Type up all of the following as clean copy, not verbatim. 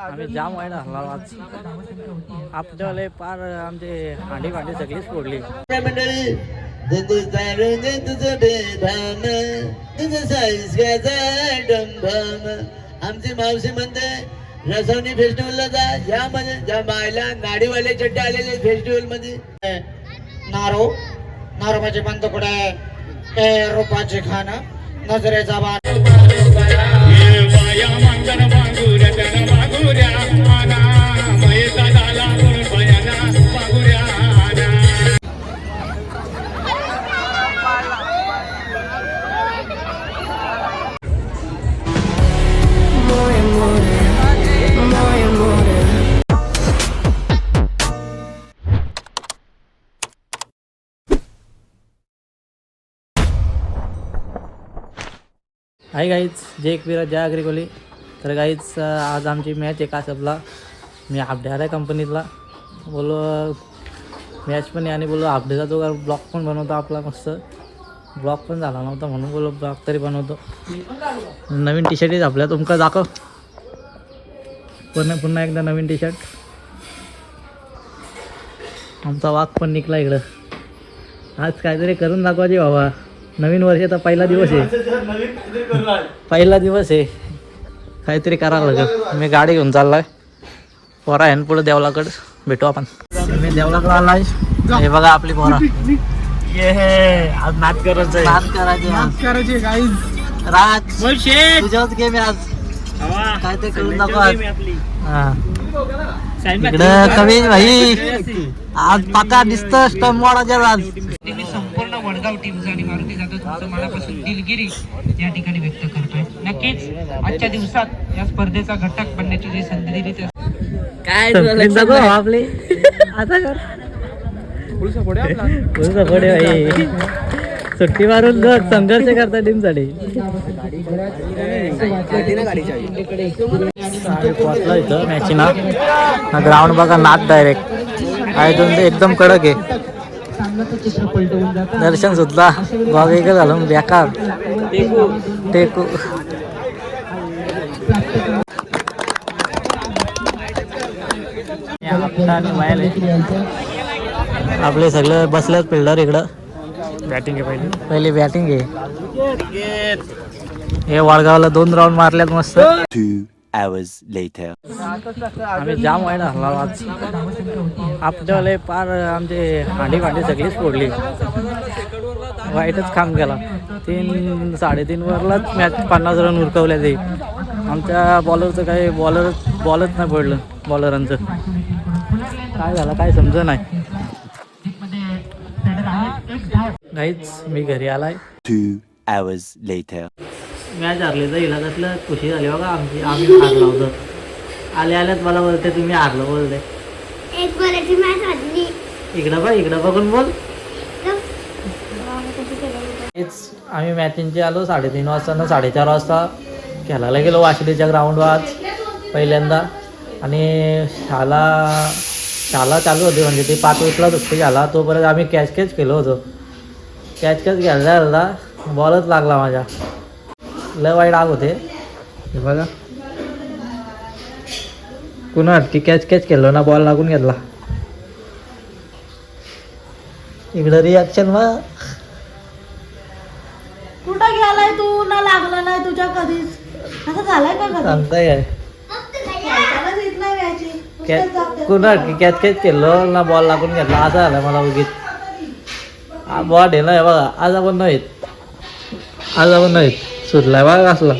आम्ही जाम वाईट हरला आज. आपल्याला पार आमचे हांडी भांडी सगळीच फोडली. मंडळी तुझं बेभान तुझं साईस्काचा डंभम. आमची मावशी म्हणते रसवणी फेस्टिवलला जा. यामध्ये ज्या बायला नाडीवाले चड्डे आलेले फेस्टिवल मध्ये नारोबाचे पंत कुठे रूपाचे खाणं नजरेचा बाण. हाय गाईज, जय एकवीरा जय अग्रिकोली. तर गाईज आज आमची मॅच आहे कासपला. मी हाफ डे आला आहे कंपनीतला. बोलो मॅच पण आहे आणि बोलो हाफ डेचा जो ब्लॉग पण बनवतो आपला. मस्त ब्लॉग पण झाला नव्हता म्हणून बोलो ब्लॉग तरी बनवतो. नवीन टी शर्ट आहे आपल्या. तुमका दाखव पुन्हा एकदा नवीन टी शर्ट. आमचा वाघ पण निघला इकडं. आज काहीतरी करून दाखवायचे बाबा. नवीन वर्षाचा पहिला दिवस आहे. पहिला दिवस आहे, काहीतरी करावं लागेल. मी गाडी घेऊन चाललाय. पोरा आहे पुढे देवलाकडं भेटू आपण. मी देवलाकडं आलाय. हे बघा आपली पोरा. ये आज नाच करायचं. नाच करायचे गाईज. राज तुझ्याच गेम आहे आज. काहीतरी करून दाखवा. हा इकडं कवी भाई आज पाका दिसतं स्टंप वाढायच्या आज. संपूर्ण वडगाव टीमचा आणि मारुती जाधव तुमचं मनापासून दिलगिरी या ठिकाणी व्यक्त करतोय. नक्कीच आजच्या दिवसात या स्पर्धेचा घटक बनण्याची जी संधी दिली ते काय आपले आता कर भाई. सुट्टी मारून संघर्ष करता टीमसाठी. पोचला इथं मॅचीना. ग्राउंड बघा नाच डायरेक्ट आहे. एकदम कडक आहे. दर्शन सुद्धा वेगळं झालं बेकार. टेकू आपले सगळे बसलेत फिल्डर इकडं. बॅटिंग आहे पहिली बॅटिंग आहे. हे वाळगावला 2 राऊंड मारल्यात मस्त. 2 hours later. आम्ही जाम वाईट हरला आज. आपल्याला पार आमचे हांडी भांडी सगळीच फोडली. वाईटच काम केला. 3-3.5 ओव्हरलाच मॅच 50 रन उरकवल्या. ते आमच्या बॉलरचं काही बॉलच नाही पडलं. बॉलरांचं काय झालं काय समजलं नाही. काहीच मी घरी आलाय. 2 hours later. मॅच हारली तर हिला त्यातलं खुशी झाली बघा आमची. आम्ही हारलो होतो. आल्यात मला बोलते तुम्ही हारलो बोलते. इकडं बघून बोल. आम्ही मॅचिंगचे आलो 3:30 वाजता ना 4:30 वाजता खेळायला गेलो वाशिडीच्या ग्राउंडवर आज पहिल्यांदा. आणि शाला चालू होती म्हणजे ते 5 विकेटला सुट्टी झाला. तोपर्यंत आम्ही कॅच केलो होतो. कॅच घ्यायला बॉलच लागला माझ्या. लय वाईट आग होते. हे बघा पुन्हा की कॅच केलं ना बॉल लागून घेतला. इकडं रिॲक्शन मग कुठं गेलाय तू ना लागला नाही तुझ्या कधीच. असं झालंय का कधी? सांगताय काय कुणा की कॅच केलं ना बॉल लागून घेतला. असं झालं मला उगीच. बॉल आहे ना बघा. आज आपण नाहीत सुरलाय बघा असला.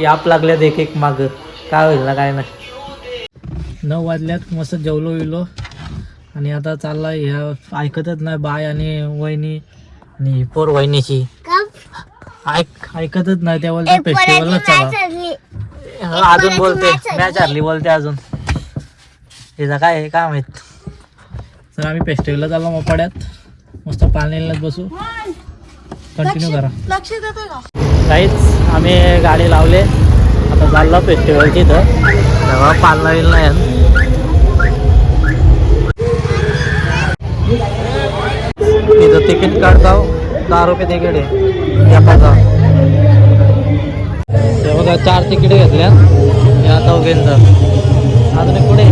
याप लागल्यात एक माग. काय होईल ना काय नाही. 9 वाजल्यात मस्त जेवलो विलो आणि आता चाललाय. ह्या ऐकतच नाही बाय आणि वहिनी आणि पोर वहिनीची ऐकतच नाही. त्या बोलते फेस्टिवलच चालला. अजून बोलते मॅच हारली बोलते अजून. हिचा काय आहे काय माहित. तर आम्ही फेस्टिवलला चाललो मोपाड्यात. मस्त पाण्यालाच बसू. कंटिन्यू करा. काहीच आम्ही गाडी लावले. आता चाललो फेस्टिवलची. इथं तेव्हा पालना येईल नाही. इथं तिकीट काढतो 10 रुपये तिकीट आहे. बघा 4 तिकीट घेतल्या या चौघांचं. अजून एक पुढे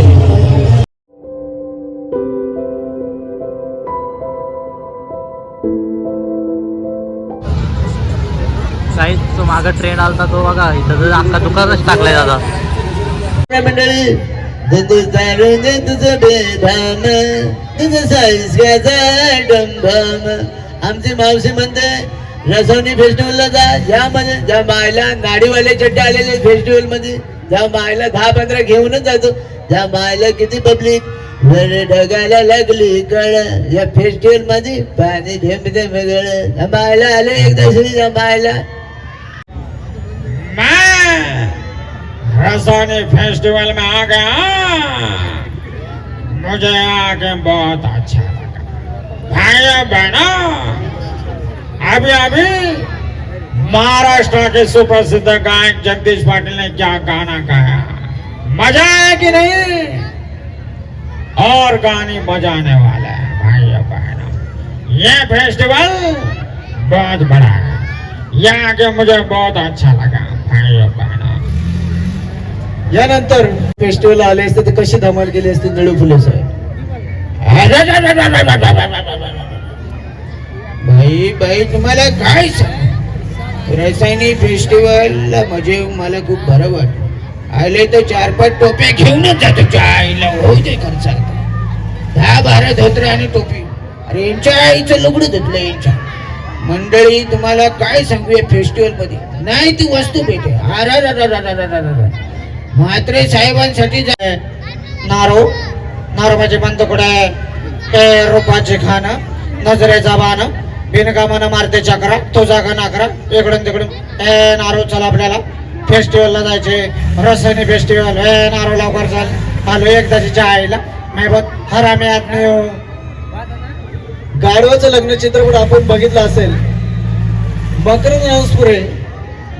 काही तो मागं ट्रेन आलता तो बघा इथं अख्खा दुकानच टाकलाय दादा. मंडळी तुझं बेभान तुझं सायस्याचा डंभाम. आमची मावशी म्हणते रसवणी फेस्टिवलला जा, यामध्ये ज्या मायला गाडीवाले चड्डे आलेले फेस्टिवल मध्ये ज्या मायला 10-15 घेऊनच जातो. ज्या मायला किती पब्लिक वर ढगायला लागली कळ या फेस्टिवल मध्ये पाणी थेंब थेंब गळ. ज्या मायला आले एकदा श्री ज्या मायला रसोनी फेस्टिवल में आ गया, मुझे आके बहुत अच्छा लगा. भाइयों बहनों, अभी अभी महाराष्ट्र के सुप्रसिद्ध गायक जगदीश पाटिल ने क्या गाना गाया, मजा है कि नहीं? और गाने बजाने वाला है. भाइयों बहनों, ये फेस्टिवल बहुत बड़ा है, यहाँ के मुझे बहुत अच्छा लगा. भाइयों बहनों, यानंतर फेस्टिवल आले असते तर कशी धमाल केली असते निळू फुले साहेब. भाई तुम्हाला काय सांग, रसायनी फेस्टिवलला म्हणजे मला खूप बरं वाटलं. आले तर 4-5 टोप्या घेऊनच जातो. आईला होऊ दे खर्च 10-12 धोत्रे आणि टोपी. अरे यांच्या आईचं लुगडं धुतलं यांच्या. मंडळी तुम्हाला काय सांगू या फेस्टिवल मध्ये नाही ती वस्तू भेटे. म्हात्रे साहेबांसाठी नारो म्हणजे बंद कुठे रूपाचे खाणं नजरेचा बाण बिनकामानं मारते चक्रा तो जागा नाकरा इकडून तिकडून. नारो चला आपल्याला फेस्टिवलला जायचे. रसनी फेस्टिवल नारो लवकर चाल. आलो एकदाच्या आईला मी बघ हरामी आत गाढवाचं लग्न चित्रपट आपण बघितलं असेल.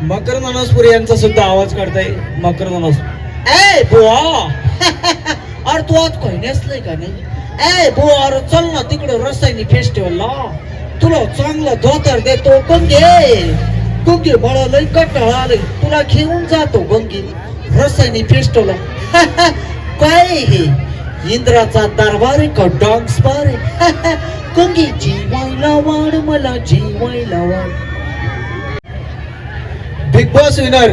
मकरंद अनसपुरे यांचा सुद्धा आवाज काढताय. मकरंद अनसपुरे ए बुवा अरे तू आज काही नेसलंय का नाही. ए बुवा अरे चल ना तिकडे रसायनी फेस्टिवलला तुला चांगलं धोतर देतो. गंगे मला लय कंटाळा आलंय तुला घेऊन जातो गंगे रसायनी फेस्टिवलला. काय हे इंद्राचा दरबार का डान्स बार. गंगे जीवायला वाढ मला जीवायला वाढ. Big boss winner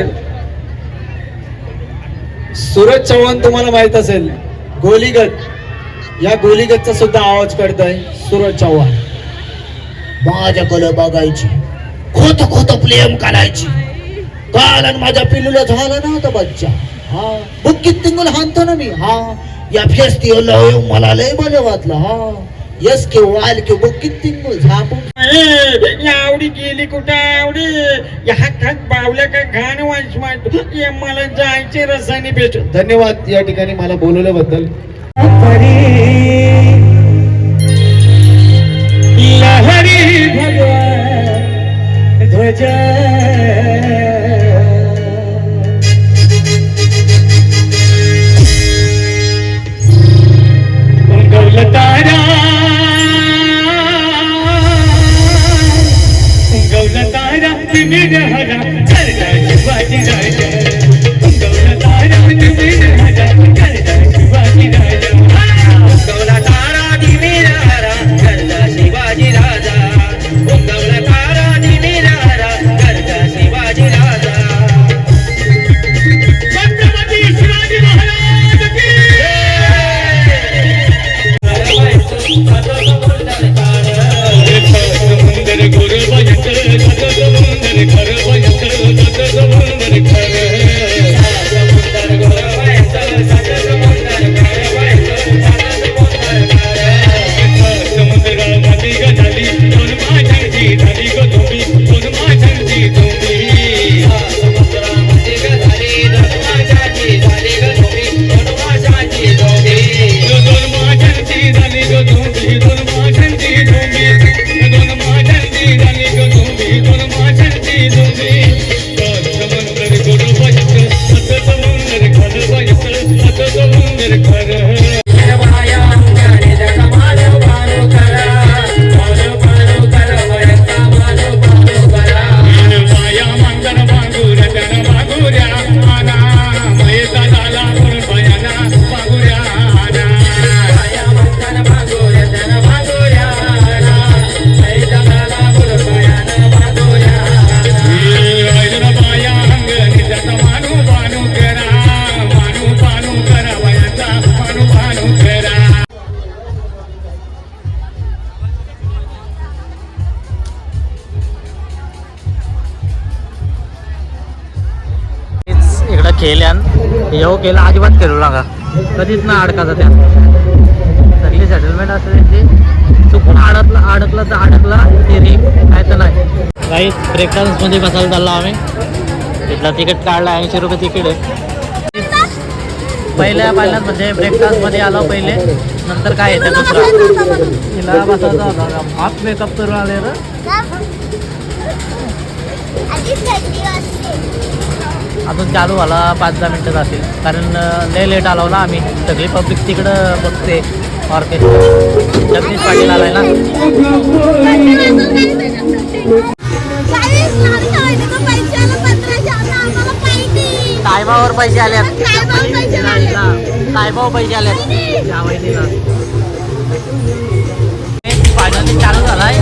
Suraj Chavan तुम्हाला माहित असेल. गोलीगत या गोलीगतचा सुद्धा आवाज करताय सूरज चव्हाण. माझ्याकडे बघायची खोत प्रेम करायची. काल आणि माझ्या पिल्लूला झाला नव्हता बच्चा. हा बुक्कीत तिंगल हाणतो ना मी. हा या फेस्टिवलला मला लय बरं वाटलं. हा यस के वाल के बुक्कीत तिंगल झापून आवडी गेली कुठं आवडी या हातात बावल्या का घाण वाच मला जायचे रसायनी भेट. धन्यवाद या ठिकाणी मला बोलवल्याबद्दल. लहरी भगवान ध्वजा गौलतारा तुम्ही हरा करता शिवाजी राजा. गौलतारा तुम्ही हरा करता शिवाजी राजा. गौलतारा तुम्ही हरा करता शिवाजी राजा. गौलतारा तुम्ही हरा करता शिवाजी राजा. छत्रपती शिवाजी महाराज की समुंदर गुरु भजत समुंदर घर भजत समुंदर घर समुंदर गुरु भजत समुंदर घर समुद्रामध्ये झाली दोन माझ्याची झाली गो तुम्ही दोन माझ्याची तुम्ही. समुद्रामध्ये झाली दोन माझ्याची झाली गो तुम्ही दोन माझ्याची तुम्ही. दोन माझ्याची झाली गो तुम्ही दोन माझ्याची तुम्ही. दोन माझ्याची झाली गो तुम्ही दोन माझ्याची तुम्ही. समुद्र गुरु भजत खेळल्यान येऊ केला अजिबात खेळू नका कधीच ना अडकायचा त्या सगळी सेटलमेंट असते त्यांची चुकून अडकला तर अडकला ते रे काय तर नाही काही ब्रेक डान्समध्ये बसायला चाललो आम्ही तिथला तिकीट काढला 80 रुपये तिकीट आहे पहिल्याच म्हणजे ब्रेक डान्समध्ये आलो पहिले नंतर काय येतं दुसरा तिला बसायचा होता हाफ मेकअप करून आले ना अजून चालू व्हायला 5-10 मिनटं जातील कारण लय लेट आलो ना आम्ही सगळी पब्लिक तिकडं बघते ऑर्केस्ट्रा जगदीश पाटील आलाय ना साहेबावर पैसे आल्यात साहेबावर पैसे आल्यात या वहिनीला फायनली चालू झालाय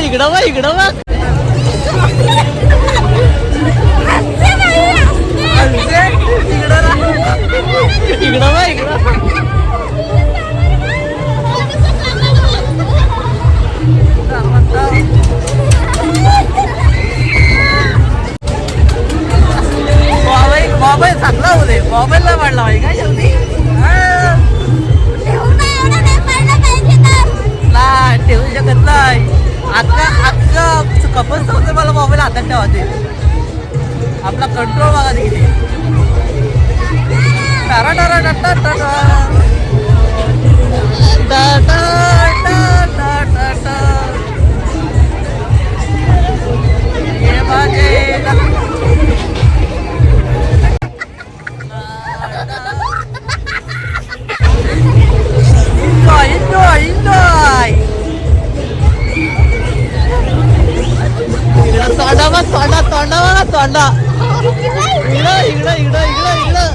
इकडं बघ इकडं बघ इकडं बघ इकडं मोबाईल चांगला होऊ दे मोबाईलला वाढला पाहिजे काय शेवटी नाही ठेवू शकत नाही अख्खा कपच होते मला मोबाईल हातात ठेवायचे आपला कंट्रोल बघा किती टारा टारा टाटा टाटा ये माझे enjoy तोंडा बघ तोंडा तोंडा बघा तोंडा इकडं इकडं इकडं इकडं इकडं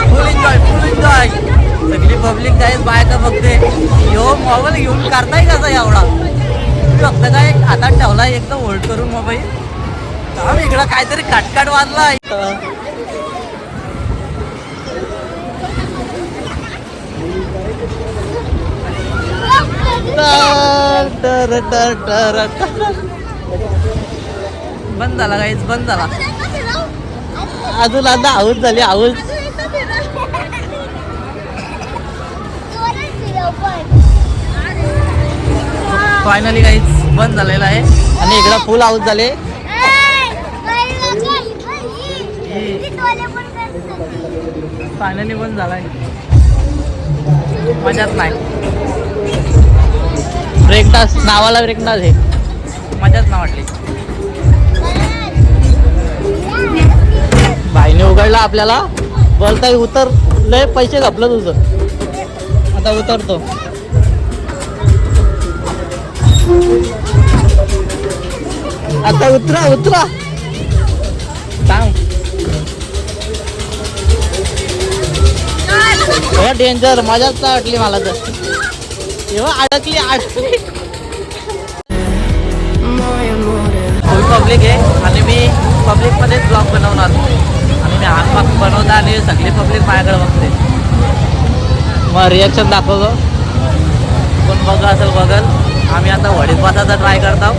फुल एन्जॉय सगळी पब्लिक जाईल बायका बघते यो मोबाईल घेऊन करताय कसा एवढा फक्त काय हातात ठेवला एकदम होल्ड करून मोबाईल काम इकडं काहीतरी काटकाट वाजला बंद झाला काहीच बंद झाला अजून आता आऊज झाली आऊज फायनली काहीच बंद झालेला आहे आणि इकडं फुल आऊज झाले फायनली बंद झालाय मजाच नाही ब्रेक डान्स नावाला ब्रेक डान्स आहे मजाच ना वाटली भाईने उघडला आपल्याला बोलता उतर लय पैसे घपलं तुझं आता उतरतो आता उतरा उतरा सांग डेंजर मजाच नाही वाटली मला तर तेव्हा अडकली फुल पब्लिक आहे आणि मी पब्लिकमध्येच ब्लॉग बनवणार आणि मी हात बनवता आणि सगळी पब्लिक माझ्याकडे बघते मग रिॲक्शन दाखवतो कोण बघ असेल बघल आम्ही आता वडीत बसायचा ट्राय करतो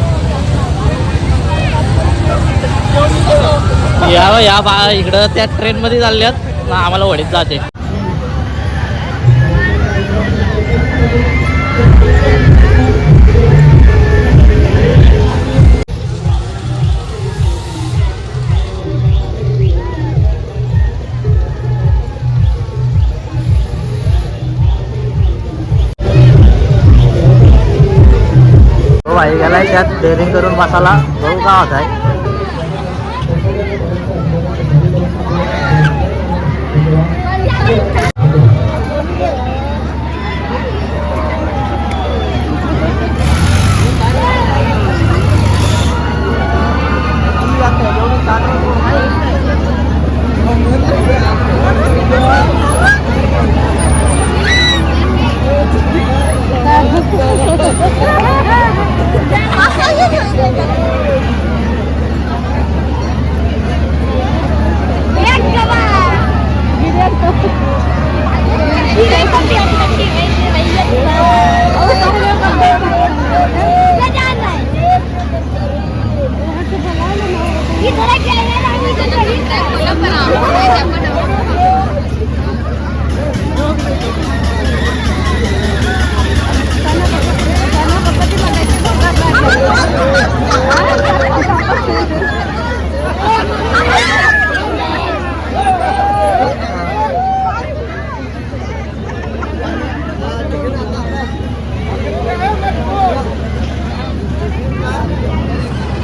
या बा इकडं त्या ट्रेनमध्ये चालल्यात आम्हाला वडीत जाते भाई गेलाय त्यात डेअरिंग करून मसाला बघू का होत आहे.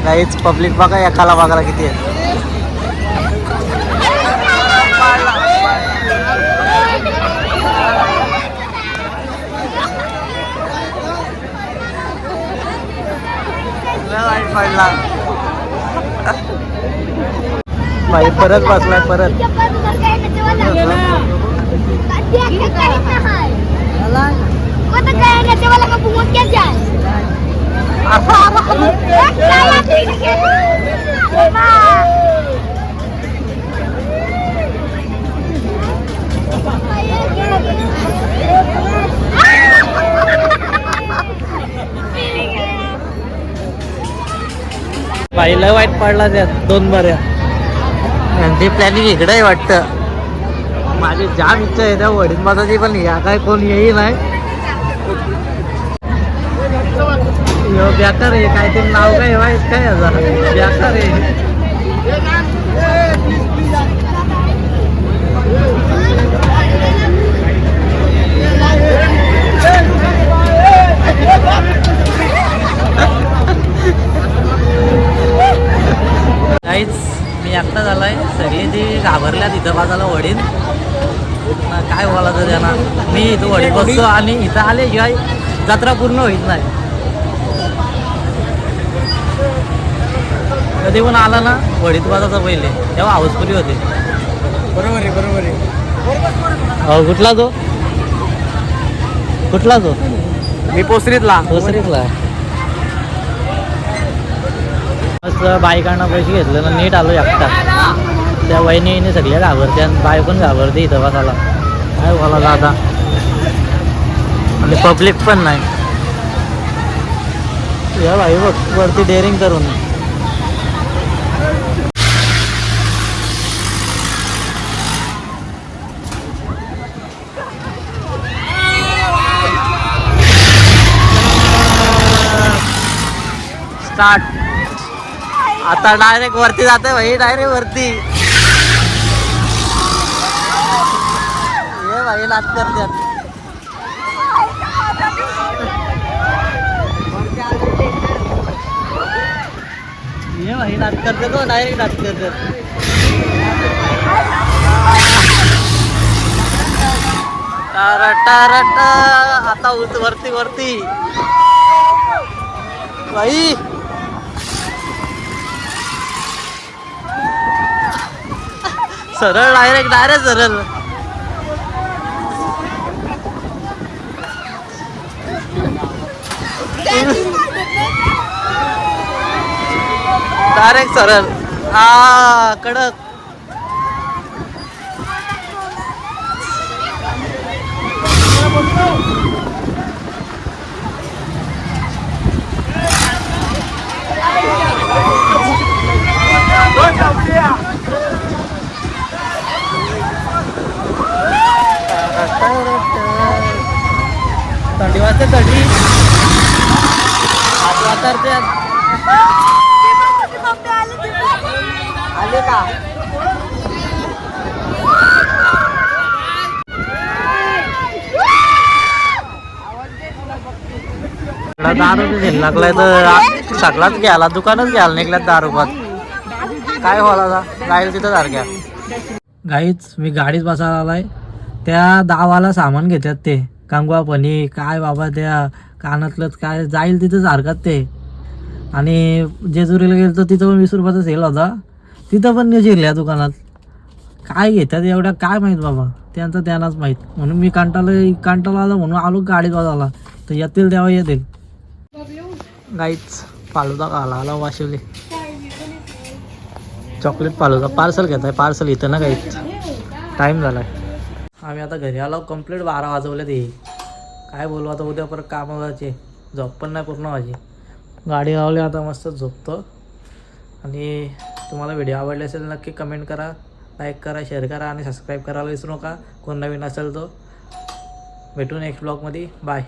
काहीच पब्लिक बघा एकाला बघायला किती आहे. वाईट पडला भाई परत बसलाय परत. भाई लय वाईट पडला त्यात 2 बऱ्या. यांची प्लॅनिंग इकडे आहे वाटतं. माझी जाम इच्छा आहे त्या वडील माझाची पण या काय कोण येईल नाही. बेकार आहे काय ते नाव काय वाईट काय याचा बेकार आहे. काहीच मी एकटा झालाय. सगळी ती घाबरल्या तिथं बाजाला वडील काय बोलायचं त्यांना. मी इथं वडील बसतो आणि इथं आल्याशिवाय जत्रा पूर्ण होईत नाही. कधी पण आला ना वडीत बाजाचा पहिले तेव्हा हाऊसपुरी होते. बरोबर आहे बरोबर आहे. हो कुठला तो कुठला तो मी पोसरीतला. मस्त बायकांना पैसे घेतले ना नीट आलो एकटा. त्या वहिनीने सगळ्या घाबरते आणि बाय पण घाबरते इथं बसायला. काय बोलायला आता आणि पब्लिक पण नाही. या भाई बघ वरती डेअरिंग करून स्टार्ट. आता डायरेक्ट वरती जाते भाई डायरेक्ट वरती. ये भाई नाच करतात. ये भाई नाच करते तो डायरेक्ट नाच करतात. आता वरती वरती भाई. सरळ डायरेक्ट सरळ. डायरेक्ट सरळ. हा कडक. थंडी वाजते थंडी. हात वातारते आले का. दारू घ्यायला लागलाय तर सगळाच घ्यायला दुकानच घ्यायला निघल्यात दारू काय व्हायला जाईल तिथं सारख्या गाईच मी गाडीत बसायला आलाय. त्या दावाला सामान घेतात ते कांगवा पणी काय बाबा त्या कानातलंच काय जाईल तिथं सारखाच ते. आणि जेजुरीला गेलं तर तिथं पण 20 रुपयाचा सेल होता, तिथं पण जिरल्या दुकानात. काय घेतात एवढ्या काय माहीत बाबा, त्यांचं त्यांनाच माहीत. म्हणून मी कांटाला आलो म्हणून आलो गाडीत बसायला. तर येतील तेव्हा येतील. गाईच फालुदा खायला आला वाशिवली. चॉकलेट फालुदा पार्सल घेत आहे. पार्सल इथं ना गाईच टाईम झाला आहे. आम्ही आता घरी आलो. कंप्लीट 12 वाजवले ते. काय बोलू आता, उद्या परत कामाचे. झोप पण नाही पूर्ण माझी. गाडी लावली आता मस्त झोपतो. आणि तुम्हाला व्हिडिओ आवडले असेल नक्की कमेंट करा, लाईक करा, शेअर करा आणि सबस्क्राईब करायला विसरू नका. कोण नवीन असेल तो. भेटू नेक्स्ट ब्लॉगमध्ये. बाय.